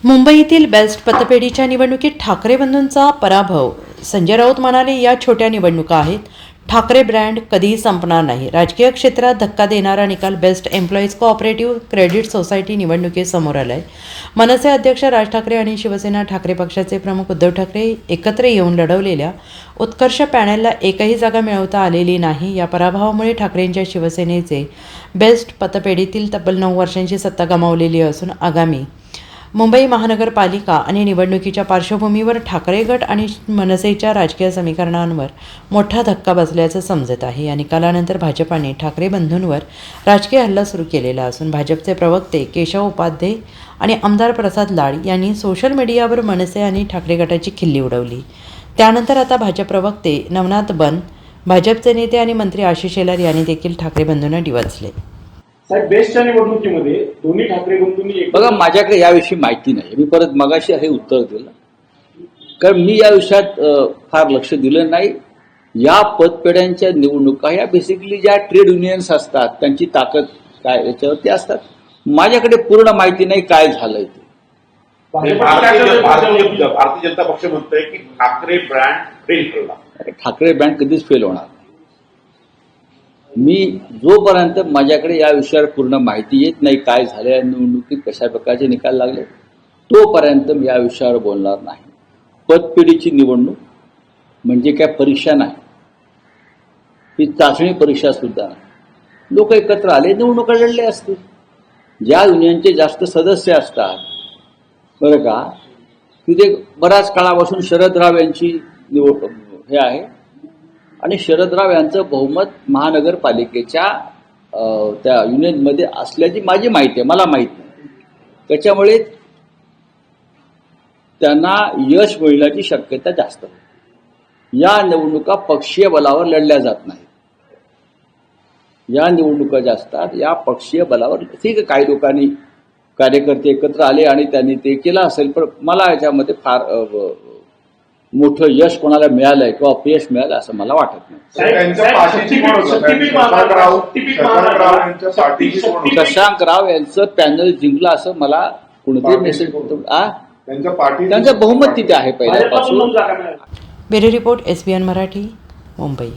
मुंबईतील बेस्ट पतपेढीच्या निवडणुकीत ठाकरे बंधूंचा पराभव. संजय राऊत म्हणाले, या छोट्या निवडणुका आहेत. ठाकरे ब्रँड कधीही संपणार नाही. राजकीय क्षेत्रात धक्का देणारा निकाल best employees cooperative credit society निवडणुकीत समोर आलाय. मनसे अध्यक्ष राज ठाकरे आणि शिवसेना ठाकरे पक्षाचे प्रमुख उद्धव ठाकरे एकत्र येऊन लढवलेल्या उत्कर्ष पॅनेलला एकही जागा मिळवता आलेली नाही. या पराभवामुळे ठाकरेंच्या शिवसेनेचे बेस्ट पतपेढीतील तब्बल 9 वर्षांची सत्ता गमावलेली असून आगामी मुंबई महानगरपालिका आणि निवडणुकीच्या पार्श्वभूमीवर ठाकरे गट आणि मनसेच्या राजकीय समीकरणांवर मोठा धक्का बसल्याचं समजत आहे. या निकालानंतर भाजपाने ठाकरे बंधूंवर राजकीय हल्ला सुरू केलेला असून भाजपचे प्रवक्ते केशव उपाध्ये आणि आमदार प्रसाद लाड यांनी सोशल मीडियावर मनसे आणि ठाकरे गटाची खिल्ली उडवली. त्यानंतर आता भाजप प्रवक्ते नवनाथ बन, भाजपचे नेते आणि मंत्री आशिष शेलार यांनी देखील ठाकरे बंधूंना डिवचले. साहेब, बेस्टच्या निवडणुकीमध्ये दोन्ही ठाकरे बंधूंनी बघा, माझ्याकडे याविषयी माहिती नाही. मी परत मगाशी हे उत्तर दिलं, कारण मी या विषयात फार लक्ष दिलं नाही. या पतपेढ्यांच्या निवडणुका या बेसिकली ज्या ट्रेड युनियन्स असतात त्यांची ताकद काय याच्यावरती असतात. माझ्याकडे पूर्ण माहिती नाही काय झालंय ते. भारतीय जनता पक्ष म्हणतोय की ठाकरे ब्रँड फेल ठरला. ठाकरे ब्रँड कधीच फेल होणार नाही. मी जोपर्यंत माझ्याकडे या विषयावर पूर्ण माहिती येत नाही, काय झालं या निवडणुकीत, कशा प्रकारचे निकाल लागले, तोपर्यंत मी या विषयावर बोलणार नाही. पतपेढीची निवडणूक म्हणजे काय परीक्षा नाही, ही चाचणी परीक्षा सुद्धा नाही. लोक एकत्र आले, निवडणुका लढले असतील. ज्या युनियनचे जास्त सदस्य असतात बरं का, तिथे बऱ्याच काळापासून शरदराव यांची निवड हे आहे आणि शरदराव यांचं बहुमत महानगरपालिकेच्या त्या युनियनमध्ये असल्याची माझी माहिती आहे, मला माहीत नाही. त्याच्यामुळे त्यांना यश मिळण्याची शक्यता जास्त आहे. या निवडणुका पक्षीय बलावर लढल्या जात नाहीत. या निवडणुका ज्या असतात या पक्षीय बलावर, ठीक आहे, काही लोकांनी कार्यकर्ते एकत्र आले आणि त्यांनी ते केलं असेल, पण मला याच्यामध्ये फार मोठं यश कोणाला मिळालंय किंवा अपयश मिळालं असं मला वाटत नाही. शशांक राव यांचं पॅनल जिंकलं असं मला कोणतेही मेसेज त्यांचं बहुमत तिथे आहे पहिल्यापासून. Bureau report, SBN Marathi, Mumbai.